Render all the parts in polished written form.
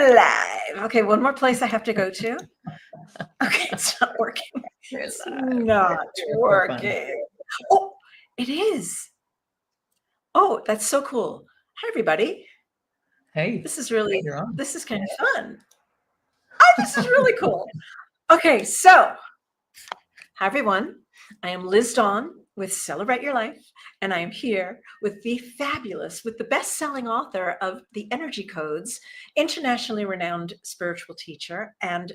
We're live. Okay, one more place I have to go to. Okay, it's not working. It's not working. Oh, it is. Oh, that's so cool. Hi, everybody. Hey. This is kind of fun. Oh, this is really cool. Okay, so hi, everyone. I am Liz Dawn with Celebrate Your Life, and I am here with the best-selling author of The Energy Codes, internationally renowned spiritual teacher and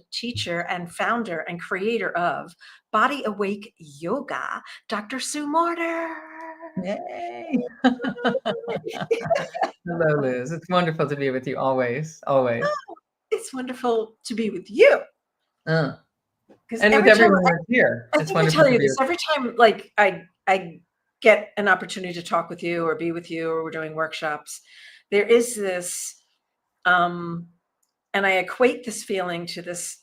founder and creator of BodyAwake Yoga, Dr. Sue Morter. Yay. Hello, Liz. It's wonderful to be with you always. Oh, it's wonderful to be with you. And with everyone here. It's wonderful to tell you this every time, like I get an opportunity to talk with you or be with you, or we're doing workshops, there is this, and I equate this feeling to this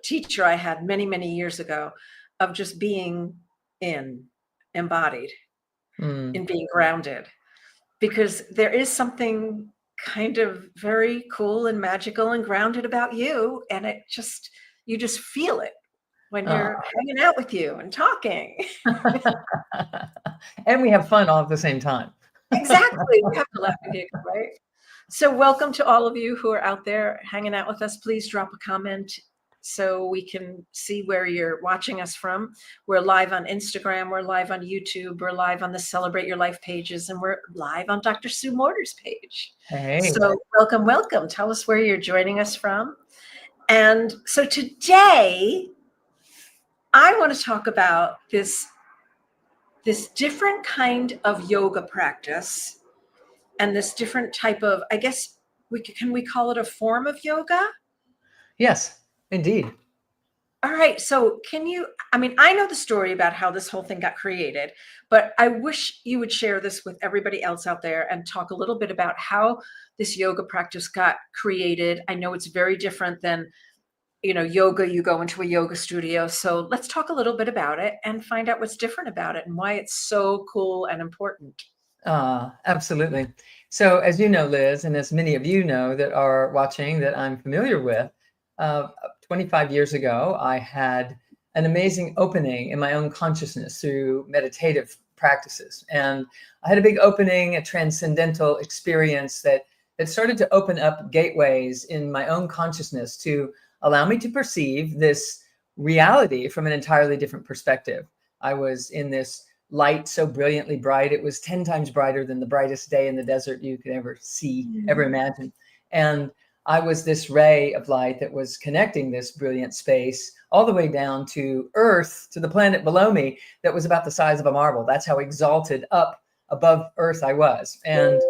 teacher I had many, many years ago of just being embodied, in being grounded, because there is something kind of very cool and magical and grounded about you, and you just feel it when you're hanging out with you and talking. And we have fun all at the same time. Exactly. We have to laugh and giggle, right? So welcome to all of you who are out there hanging out with us. Please drop a comment so we can see where you're watching us from. We're live on Instagram. We're live on YouTube. We're live on the Celebrate Your Life pages. And we're live on Dr. Sue Morter's page. Hey. So welcome, welcome. Tell us where you're joining us from. And so today, I want to talk about this different kind of yoga practice and this different type of, I guess, can we call it a form of yoga? Yes, indeed. All right. So I know the story about how this whole thing got created, but I wish you would share this with everybody else out there and talk a little bit about how this yoga practice got created. I know it's very different than yoga, you go into a yoga studio. So let's talk a little bit about it and find out what's different about it and why it's so cool and important. Absolutely. So as you know, Liz, and as many of you know that are watching that I'm familiar with, 25 years ago, I had an amazing opening in my own consciousness through meditative practices. And I had a big opening, a transcendental experience that started to open up gateways in my own consciousness to allow me to perceive this reality from an entirely different perspective. I was in this light so brilliantly bright, it was 10 times brighter than the brightest day in the desert you could ever see, ever imagine. And I was this ray of light that was connecting this brilliant space all the way down to Earth, to the planet below me that was about the size of a marble. That's how exalted up above Earth I was. And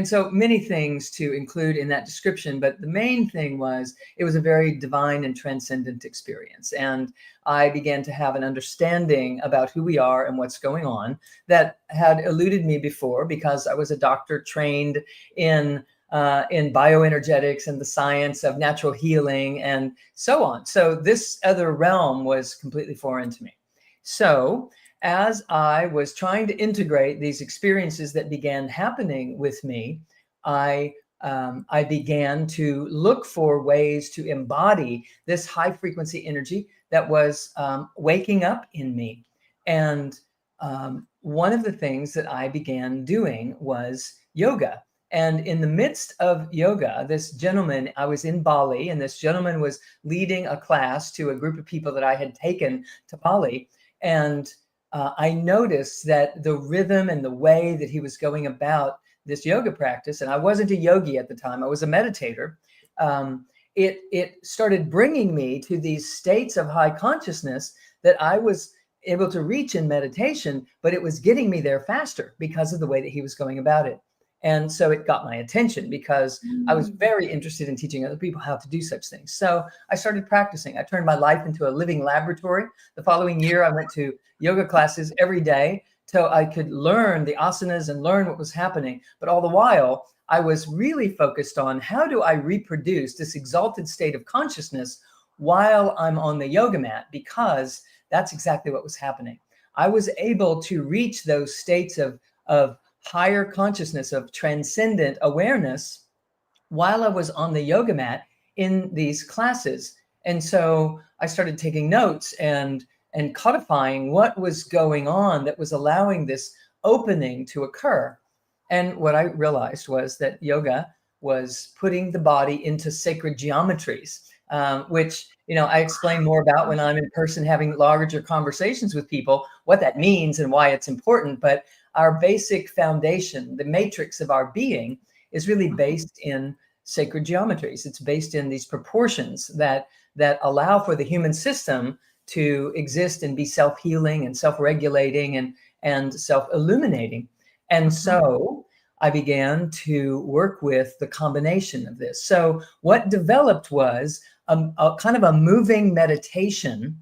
so many things to include in that description, but the main thing was it was a very divine and transcendent experience. And I began to have an understanding about who we are and what's going on that had eluded me before, because I was a doctor trained in bioenergetics and the science of natural healing and so on. So this other realm was completely foreign to me. So as I was trying to integrate these experiences that began happening with me, I began to look for ways to embody this high frequency energy that was waking up in me. And one of the things that I began doing was yoga. And in the midst of yoga, this gentleman, I was in Bali, and this gentleman was leading a class to a group of people that I had taken to Bali. And I noticed that the rhythm and the way that he was going about this yoga practice, and I wasn't a yogi at the time, I was a meditator, it started bringing me to these states of high consciousness that I was able to reach in meditation, but it was getting me there faster because of the way that he was going about it. And so it got my attention because I was very interested in teaching other people how to do such things. So I started practicing. I turned my life into a living laboratory. The following year, I went to yoga classes every day till I could learn the asanas and learn what was happening. But all the while, I was really focused on how do I reproduce this exalted state of consciousness while I'm on the yoga mat, because that's exactly what was happening. I was able to reach those states of higher consciousness, of transcendent awareness, while I was on the yoga mat in these classes. And so I started taking notes and codifying what was going on that was allowing this opening to occur. And what I realized was that yoga was putting the body into sacred geometries, which, you know, I explain more about when I'm in person having larger conversations with people, what that means and why it's important. But our basic foundation, the matrix of our being, is really based in sacred geometries. It's based in these proportions that allow for the human system to exist and be self-healing and self-regulating and self-illuminating. And so I began to work with the combination of this. So what developed was a kind of a moving meditation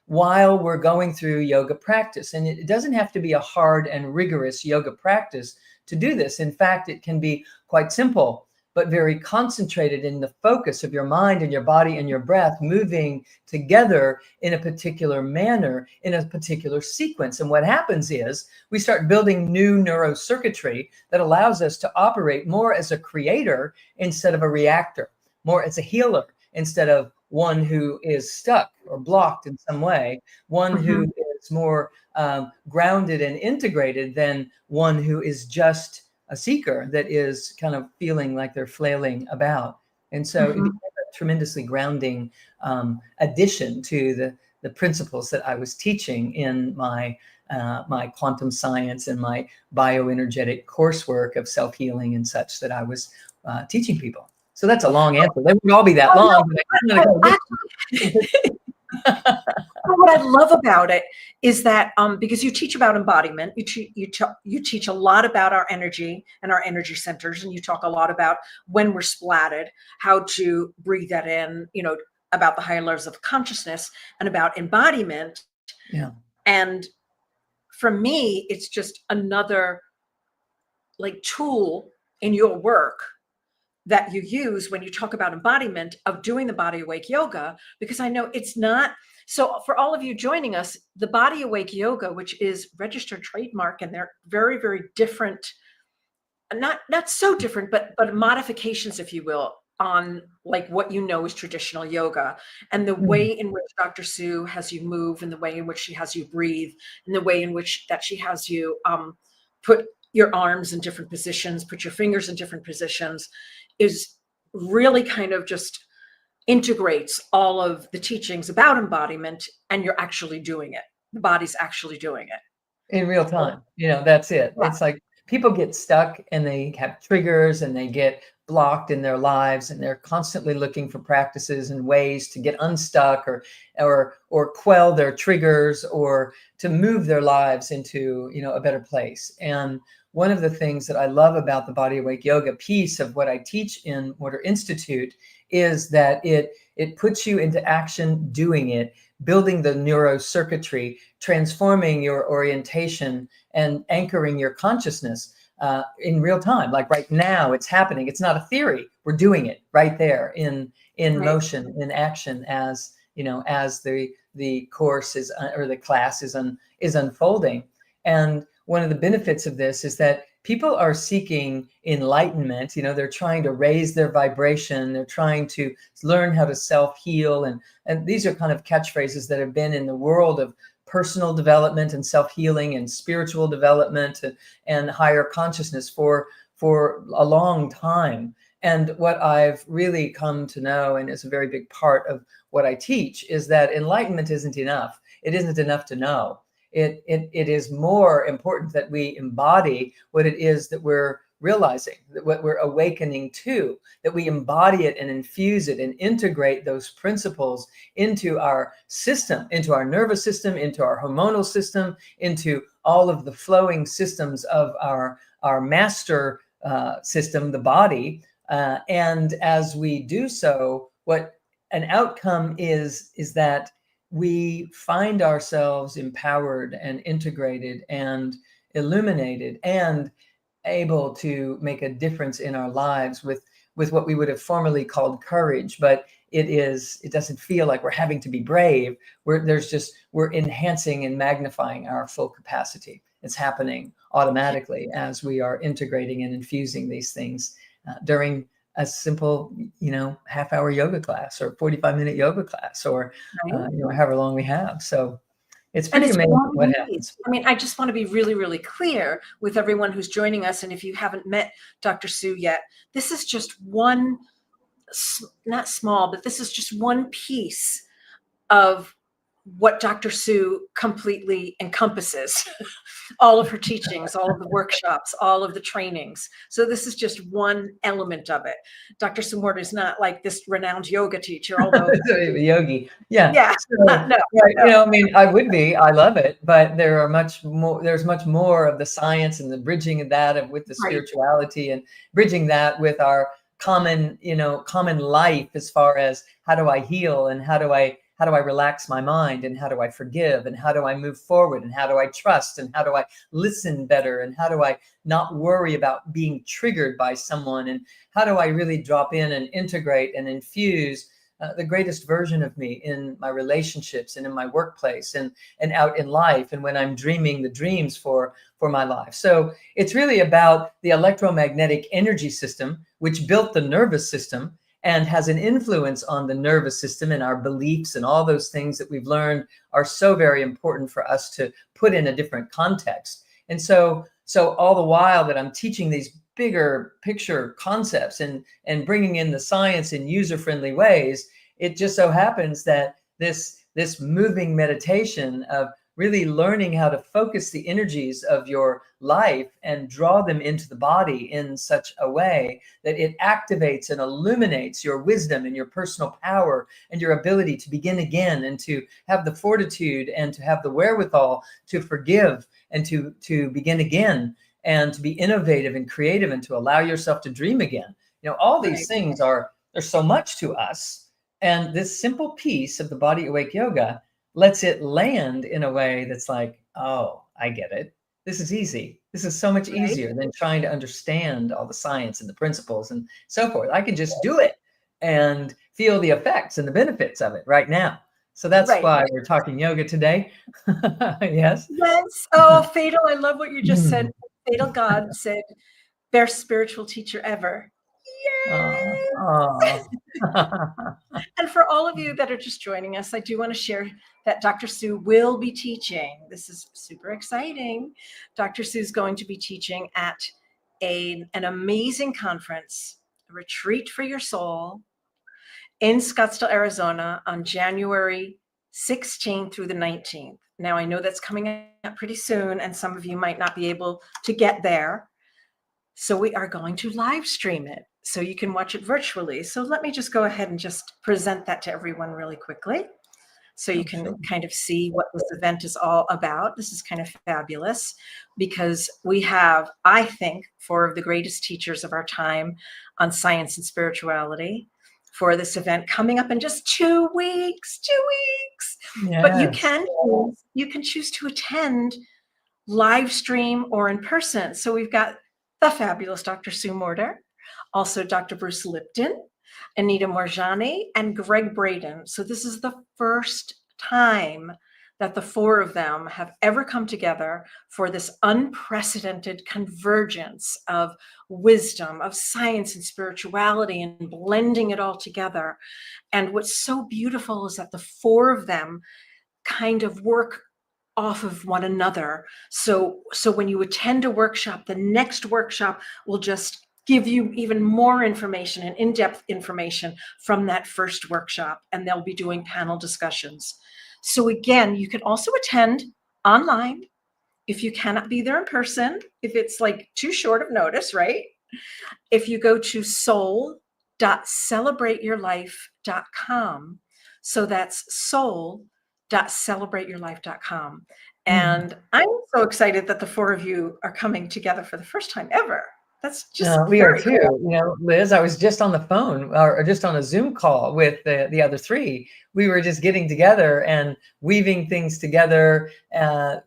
while we're going through yoga practice. And it doesn't have to be a hard and rigorous yoga practice to do this. In fact, it can be quite simple, but very concentrated in the focus of your mind and your body and your breath moving together in a particular manner, in a particular sequence. And what happens is we start building new neurocircuitry that allows us to operate more as a creator instead of a reactor, more as a healer instead of one who is stuck or blocked in some way, one who is more grounded and integrated than one who is just a seeker that is kind of feeling like they're flailing about. And so it became a tremendously grounding addition to the principles that I was teaching in my my quantum science and my bioenergetic coursework of self-healing and such that I was teaching people. So that's a long answer. They wouldn't all be that long. What I love about it is that because you teach about embodiment, you teach a lot about our energy and our energy centers, and you talk a lot about when we're splatted, how to breathe that in, you know, about the higher levels of consciousness and about embodiment. Yeah. And for me, it's just another like tool in your work that you use when you talk about embodiment of doing the BodyAwake yoga, because I know it's not. So for all of you joining us, the BodyAwake yoga, which is registered trademark, and they're very, very different, not so different, but modifications, if you will, on like what you know is traditional yoga, and the way in which Dr. Sue has you move, and the way in which she has you breathe, and the way in which that she has you put your arms in different positions, put your fingers in different positions, is really kind of just integrates all of the teachings about embodiment, and you're actually doing it. The body's actually doing it. In real time. You know, that's it. Yeah. It's like people get stuck and they have triggers and they get blocked in their lives, and they're constantly looking for practices and ways to get unstuck or quell their triggers or to move their lives into, you know, a better place. And one of the things that I love about the BodyAwake yoga piece of what I teach in Morter Institute is that it puts you into action doing it, building the neurocircuitry, transforming your orientation and anchoring your consciousnness in real time. Like right now it's happening. It's not a theory. We're doing it right there in motion, in action, as you know, as the course is or the class is unfolding. And one of the benefits of this is that people are seeking enlightenment. You know, they're trying to raise their vibration. They're trying to learn how to self-heal. And these are kind of catchphrases that have been in the world of personal development and self-healing and spiritual development and higher consciousness for a long time. And what I've really come to know, and is a very big part of what I teach, is that enlightenment isn't enough. It isn't enough to know. It is more important that we embody what it is that we're realizing, that what we're awakening to, that we embody it and infuse it and integrate those principles into our system, into our nervous system, into our hormonal system, into all of the flowing systems of our master system, the body. And as we do so, what an outcome is that we find ourselves empowered and integrated and illuminated and able to make a difference in our lives with what we would have formerly called courage. But it doesn't feel like we're having to be brave. We're enhancing and magnifying our full capacity. It's happening automatically as we are integrating and infusing these things during a simple, half-hour yoga class or 45-minute yoga class, or Right. however long we have. So it's And pretty it's amazing one what piece. happens. I mean, I just want to be really, really clear with everyone who's joining us. And if you haven't met Dr. Sue yet, this is just one, not small, but this is just one piece of what Dr. Sue completely encompasses. All of her teachings, all of the workshops, all of the trainings. So this is just one element of it. Dr. Sue Morter is not like this renowned yoga teacher, although Yogi. Yeah. yeah, So, no, right, no. I mean, I love it, but there's much more of the science and the bridging of that with the Right, spirituality, and bridging that with our common life, as far as how do I heal, and how do I relax my mind, and how do I forgive, and how do I move forward, and how do I trust, and how do I listen better, and how do I not worry about being triggered by someone, and how do I really drop in and integrate and infuse the greatest version of me in my relationships and in my workplace, and out in life, and when I'm dreaming the dreams for my life. So it's really about the electromagnetic energy system, which built the nervous system and has an influence on the nervous system, and our beliefs and all those things that we've learned are so very important for us to put in a different context. And so all the while that I'm teaching these bigger picture concepts and bringing in the science in user-friendly ways, it just so happens that this moving meditation of really learning how to focus the energies of your life and draw them into the body in such a way that it activates and illuminates your wisdom and your personal power and your ability to begin again, and to have the fortitude and to have the wherewithal to forgive and to begin again, and to be innovative and creative, and to allow yourself to dream again. All these right, things there's so much to us. And this simple piece of the Body Awake Yoga lets it land in a way that's like, oh, I get it. This is easy. This is so much right, easier than trying to understand all the science and the principles and so forth. I can just do it and feel the effects and the benefits of it right now. So that's right. why we're talking yoga today. Yes. Yes. Oh, Fatal, I love what you just said. Fatal God said, best spiritual teacher ever. Oh, Yay! oh. And for all of you that are just joining us, I do want to share that Dr. Sue will be teaching. This is super exciting. Dr. Sue is going to be teaching at an amazing conference, a retreat for your soul, in Scottsdale, Arizona on January 16th through the 19th. Now, I know that's coming up pretty soon, and some of you might not be able to get there. So we are going to live stream it so you can watch it virtually. So let me just go ahead and just present that to everyone really quickly, so you can kind of see what this event is all about. This is kind of fabulous because we have, I think, four of the greatest teachers of our time on science and spirituality for this event coming up in just 2 weeks. 2 weeks. But you Yes. can choose to attend live stream or in person. So we've got the fabulous Dr. Sue Morter, also Dr. Bruce Lipton, Anita Morjani, and Greg Braden. So this is the first time that the four of them have ever come together for this unprecedented convergence of wisdom, of science and spirituality, and blending it all together. And what's so beautiful is that the four of them kind of work off of one another. So when you attend a workshop, the next workshop will just give you even more information and in-depth information from that first workshop, and they'll be doing panel discussions. So again, you can also attend online if you cannot be there in person, if it's like too short of notice, right? If you go to soul.celebrateyourlife.com. So that's soul.celebrateyourlife.com. And I'm so excited that the four of you are coming together for the first time ever. That's just We are very too. cool. Liz, I was just on the phone or just on a Zoom call with the other three. We were just getting together and weaving things together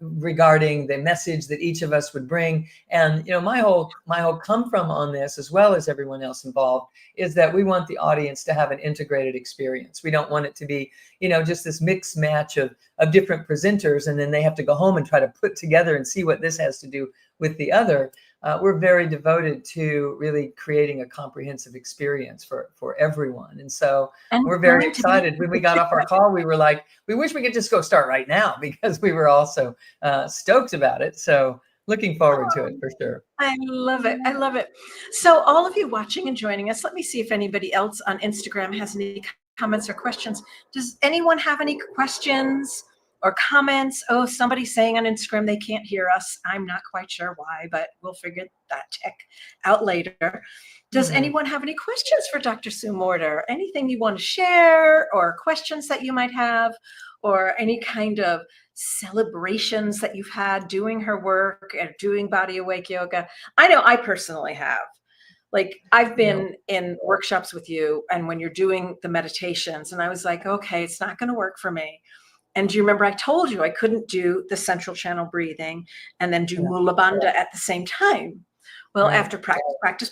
regarding the message that each of us would bring. And my whole come from on this, as well as everyone else involved, is that we want the audience to have an integrated experience. We don't want it to be just this mix match of different presenters, and then they have to go home and try to put together and see what this has to do with the other. we're very devoted to really creating a comprehensive experience for everyone. And so And we're very going to be excited. When we got off our call, we were like, we wish we could just go start right now, because we were also stoked about it. So looking forward to it for sure. I love it. I love it. So all of you watching and joining us, let me see if anybody else on Instagram has any comments or questions. Does anyone have any questions or comments? Oh, somebody's saying on Instagram they can't hear us. I'm not quite sure why, but we'll figure that tech out later. Does anyone have any questions for Dr. Sue Morter? Anything you want to share, or questions that you might have, or any kind of celebrations that you've had doing her work and doing BodyAwake yoga? I know I personally have. Like, I've been in workshops with you, and when you're doing the meditations, and I was like, okay, it's not going to work for me. And do you remember I told you I couldn't do the central channel breathing and then do Mula Bandha at the same time? Well, after practice,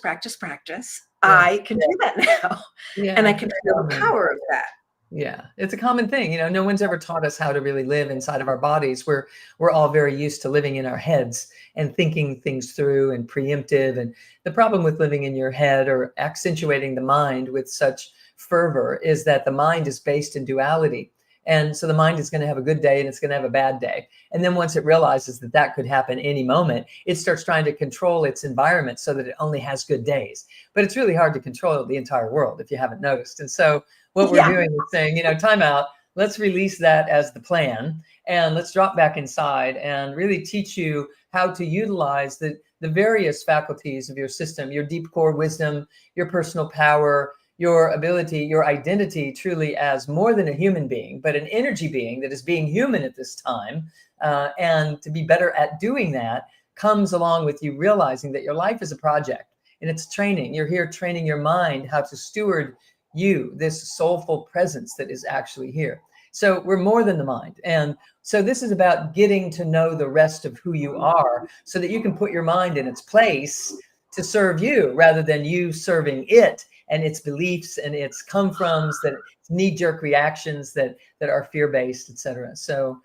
I can do that now. And I can feel the power of that. Yeah, it's a common thing. No one's ever taught us how to really live inside of our bodies. We're all very used to living in our heads and thinking things through and preemptive. And the problem with living in your head or accentuating the mind with such fervor is that the mind is based in duality. And so the mind is going to have a good day and it's going to have a bad day. And then once it realizes that that could happen any moment, it starts trying to control its environment so that it only has good days. But it's really hard to control the entire world, if you haven't noticed. And so what we're doing is saying, time out, let's release that as the plan, and let's drop back inside and really teach you how to utilize the various faculties of your system, your deep core wisdom, your personal power, your ability, your identity truly as more than a human being, but an energy being that is being human at this time. And to be better at doing that comes along with you realizing that your life is a project and it's training. You're here training your mind how to steward you, this soulful presence that is actually here. So we're more than the mind. And so this is about getting to know the rest of who you are so that you can put your mind in its place to serve you rather than you serving it and its beliefs and its come-froms, that knee-jerk reactions that are fear-based, etc. So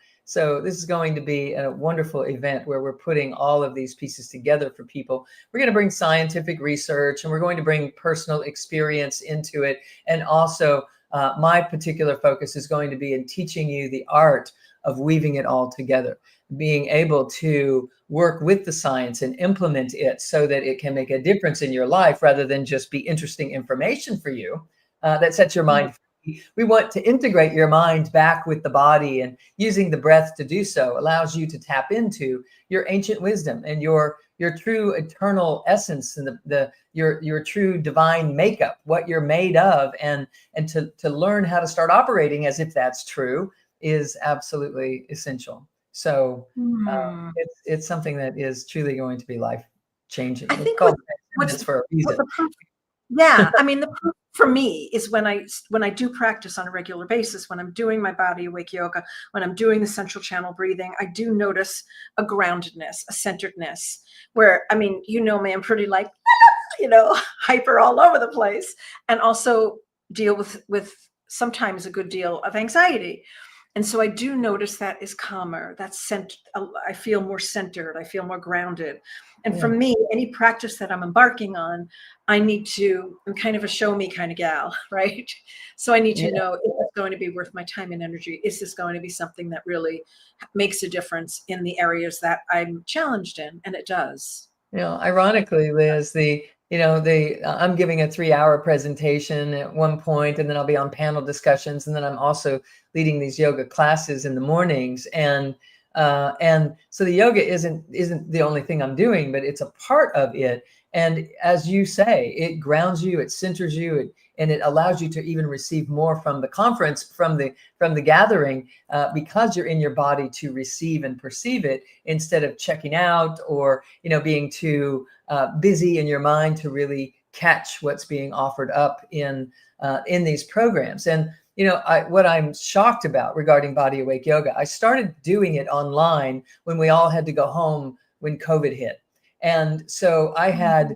this is going to be a wonderful event where we're putting all of these pieces together for people. We're going to bring scientific research and we're going to bring personal experience into it. And also my particular focus is going to be in teaching you the art of weaving it all together, being able to work with the science and implement it so that it can make a difference in your life rather than just be interesting information for you that sets your mind free. We want to integrate your mind back with the body, and using the breath to do so allows you to tap into your ancient wisdom and your true eternal essence and your true divine makeup, what you're made of, and to learn how to start operating as if that's true is absolutely essential. So it's something that is truly going to be life changing. I think it's for a reason. I mean, the proof for me is when I do practice on a regular basis, when I'm doing my BodyAwake yoga, when I'm doing the central channel breathing, I do notice a groundedness, a centeredness where, I mean, me, I'm pretty like, hyper all over the place, and also deal with sometimes a good deal of anxiety. And so I do notice that is calmer. That's I feel more centered. I feel more grounded. And for me, any practice that I'm embarking on, I'm kind of a show me kind of gal, right? So I need to know, is this going to be worth my time and energy? Is this going to be something that really makes a difference in the areas that I'm challenged in? And it does. Ironically, Liz, I'm giving a 3-hour presentation at one point, and then I'll be on panel discussions, and then I'm also leading these yoga classes in the mornings, and so the yoga isn't the only thing I'm doing, but it's a part of it. And as you say, it grounds you, it centers you, and it allows you to even receive more from the conference, from the gathering, because you're in your body to receive and perceive it instead of checking out or being too busy in your mind to really catch what's being offered up in these programs. And what I'm shocked about regarding BodyAwake yoga, I started doing it online when we all had to go home when COVID hit. And so I had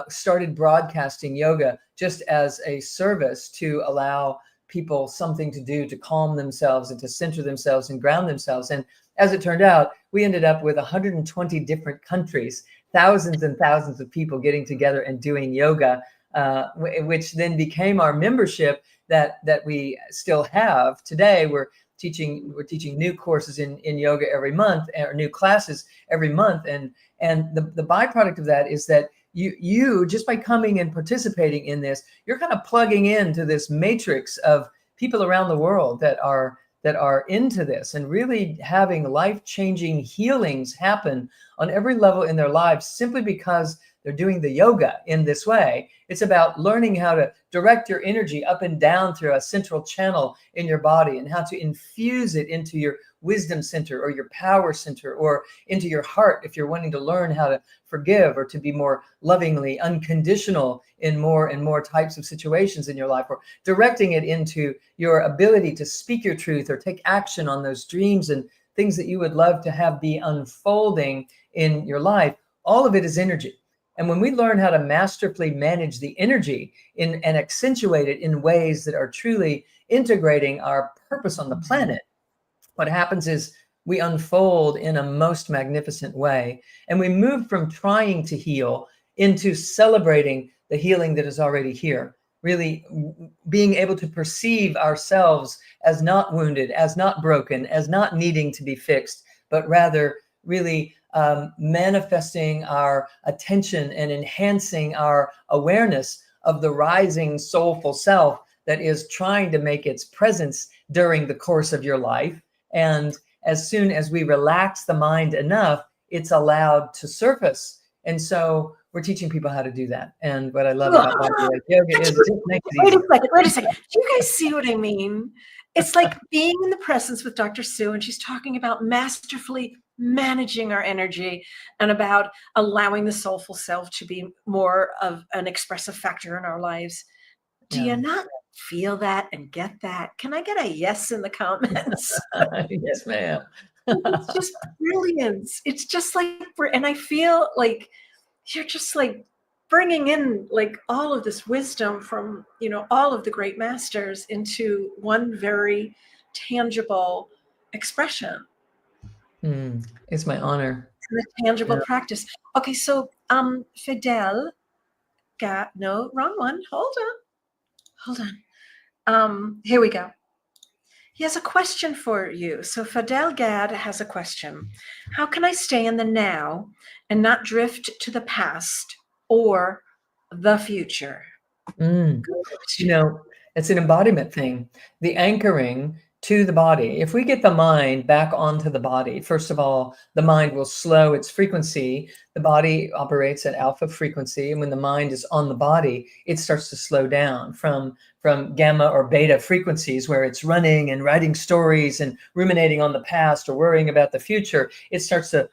started broadcasting yoga just as a service to allow people something to do to calm themselves and to center themselves and ground themselves. And as it turned out, we ended up with 120 different countries thousands and thousands of people getting together and doing yoga, which then became our membership that we still have today. We're teaching new courses in yoga every month, or new classes every month, and the byproduct of that is that you just by coming and participating in this, you're kind of plugging into this matrix of people around the world that are into this and really having life-changing healings happen on every level in their lives simply because they're doing the yoga in this way. It's about learning how to direct your energy up and down through a central channel in your body, and how to infuse it into your wisdom center or your power center, or into your heart if you're wanting to learn how to forgive or to be more lovingly unconditional in more and more types of situations in your life, or directing it into your ability to speak your truth or take action on those dreams and things that you would love to have be unfolding in your life. All of it is energy. And when we learn how to masterfully manage the energy and accentuate it in ways that are truly integrating our purpose on the planet, what happens is we unfold in a most magnificent way. And we move from trying to heal into celebrating the healing that is already here. Really being able to perceive ourselves as not wounded, as not broken, as not needing to be fixed, but rather really manifesting our attention and enhancing our awareness of the rising soulful self that is trying to make its presence during the course of your life. And as soon as we relax the mind enough, it's allowed to surface. And so we're teaching people how to do that. And what I love about BodyAwake yoga is it just makes it easy. Wait a second. Do you guys see what I mean? It's like being in the presence with Dr. Sue, and she's talking about masterfully managing our energy and about allowing the soulful self to be more of an expressive factor in our lives. Do you not feel that and get that? Can I get a yes in the comments? Yes, ma'am. It's just brilliance. It's just like, and I feel like you're just like bringing in like all of this wisdom from, all of the great masters into one very tangible expression. It's my honor. And a tangible practice. Okay, so Fidel no, wrong one. Hold on. Here we go. He has a question for you. So Fidel Gad has a question. How can I stay in the now and not drift to the past or the future? It's an embodiment thing. The anchoring to the body. If we get the mind back onto the body, first of all, the mind will slow its frequency. The body operates at alpha frequency. And when the mind is on the body, it starts to slow down from gamma or beta frequencies, where it's running and writing stories and ruminating on the past or worrying about the future. It starts to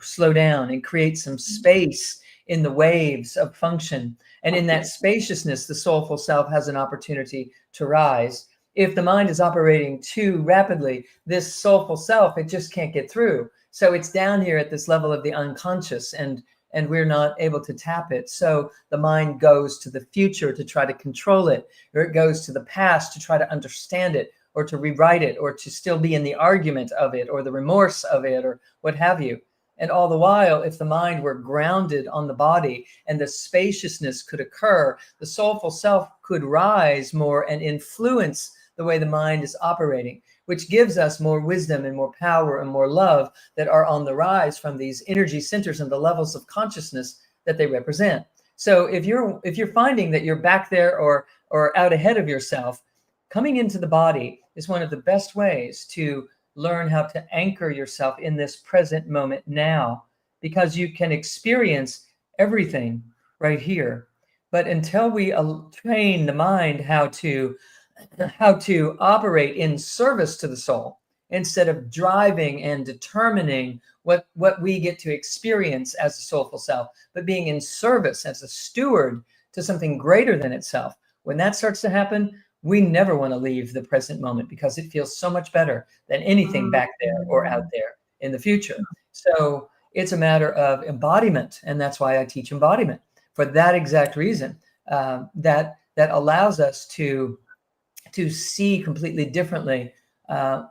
slow down and create some space in the waves of function. And in that spaciousness, the soulful self has an opportunity to rise. If the mind is operating too rapidly, this soulful self, it just can't get through. So it's down here at this level of the unconscious, and we're not able to tap it. So the mind goes to the future to try to control it, or it goes to the past to try to understand it, or to rewrite it, or to still be in the argument of it, or the remorse of it, or what have you. And all the while, if the mind were grounded on the body and the spaciousness could occur, the soulful self could rise more and influence the way the mind is operating, which gives us more wisdom and more power and more love that are on the rise from these energy centers and the levels of consciousness that they represent. So if you're finding that you're back there or out ahead of yourself, coming into the body is one of the best ways to learn how to anchor yourself in this present moment now, because you can experience everything right here. But until we train the mind how to operate in service to the soul, instead of driving and determining what we get to experience as a soulful self, but being in service as a steward to something greater than itself. When that starts to happen, we never want to leave the present moment, because it feels so much better than anything back there or out there in the future. So it's a matter of embodiment. And that's why I teach embodiment, for that exact reason, that allows us to see completely differently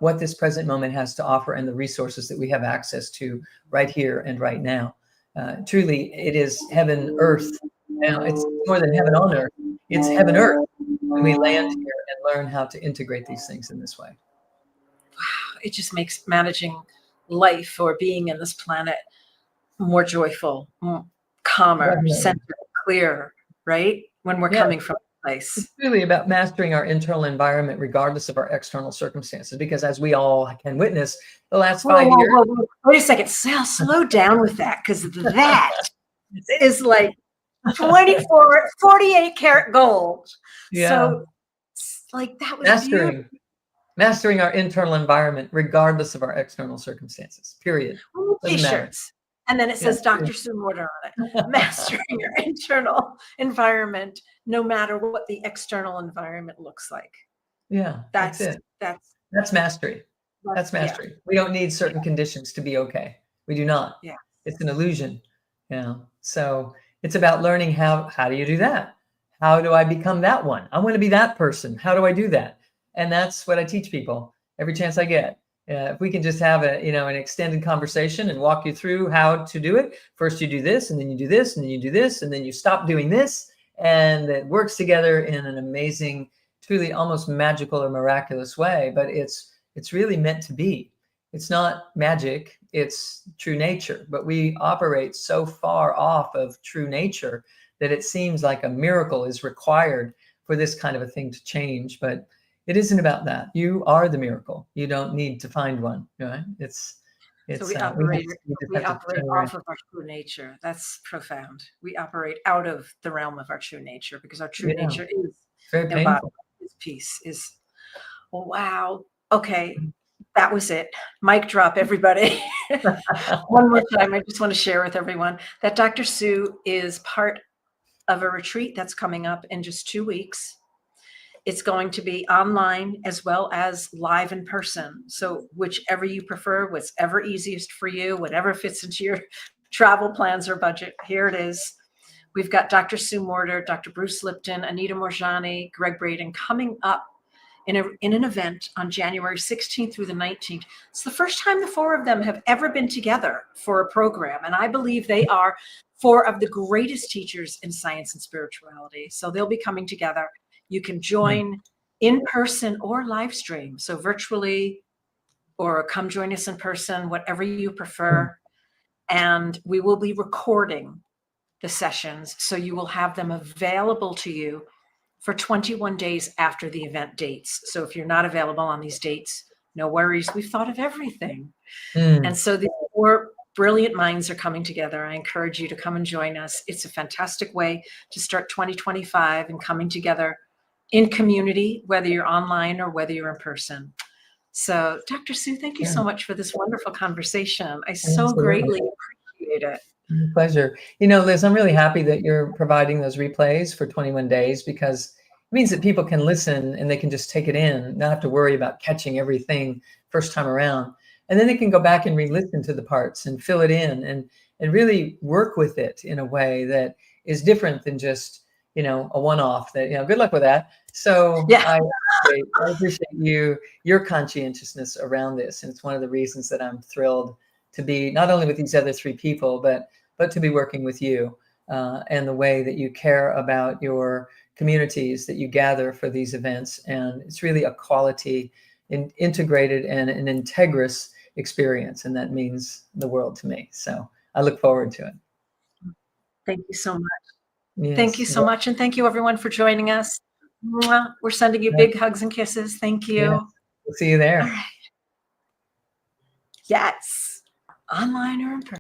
what this present moment has to offer and the resources that we have access to right here and right now. Truly, it is heaven, earth. Now, it's more than heaven on earth. It's heaven, earth when we land here and learn how to integrate these things in this way. It just makes managing life or being in this planet more joyful, calmer, Definitely. centered, clear, right? When we're coming from a place. It's really about mastering our internal environment, regardless of our external circumstances, because as we all can witness, the last 5 years. Whoa. Wait a second. Slow down with that, because that is like 48 karat gold. Yeah. So like that was beautiful. Mastering our internal environment, regardless of our external circumstances, period. T-shirts. And then it says Dr. Sue Morter on it. Mastering your internal environment, no matter what the external environment looks like. Yeah, that's it. That's mastery. That's mastery. We don't need certain conditions to be okay. We do not. Yeah. It's an illusion. So it's about learning how do you do that? How do I become that one? I want to be that person. How do I do that? And that's what I teach people every chance I get. If we can just have an extended conversation and walk you through how to do it. First you do this, and then you do this, and then you do this, and then you stop doing this, and it works together in an amazing, truly almost magical or miraculous way. But it's really meant to be. It's not magic, it's true nature. But we operate so far off of true nature that it seems like a miracle is required for this kind of a thing to change. But it isn't about that. You are the miracle. You don't need to find one, right? So we operate off of our true nature. That's profound. We operate out of the realm of our true nature, because our true nature is very painful. Peace is. Wow. Okay. That was it. Mic drop, everybody. One more time, I just want to share with everyone that Dr. Sue is part of a retreat that's coming up in just 2 weeks. It's going to be online as well as live in person. So whichever you prefer, whatever easiest for you, whatever fits into your travel plans or budget, here it is. We've got Dr. Sue Morter, Dr. Bruce Lipton, Anita Morjani, Greg Braden coming up in an event on January 16th through the 19th. It's the first time the four of them have ever been together for a program. And I believe they are four of the greatest teachers in science and spirituality. So they'll be coming together. You can join in person or live stream. So virtually, or come join us in person, whatever you prefer. And we will be recording the sessions, so you will have them available to you for 21 days after the event dates. So if you're not available on these dates, no worries. We've thought of everything. And so the four brilliant minds are coming together. I encourage you to come and join us. It's a fantastic way to start 2025 and coming together in community, whether you're online or whether you're in person. So Dr. Sue, thank you so much for this wonderful conversation. I so greatly appreciate it. My pleasure. Liz, I'm really happy that you're providing those replays for 21 days, because it means that people can listen and they can just take it in, not have to worry about catching everything first time around. And then they can go back and re-listen to the parts and fill it in and really work with it in a way that is different than just, a one-off that, good luck with that. So I appreciate your conscientiousness around this. And it's one of the reasons that I'm thrilled to be not only with these other three people, but to be working with you and the way that you care about your communities that you gather for these events. And it's really a quality, integrated and an integrous experience. And that means the world to me. So I look forward to it. Thank you so much. Yes. Thank you so much. And thank you everyone for joining us. Mwah. We're sending you big hugs and kisses. Thank you. Yes. We'll see you there. All right. Yes. Online or in person.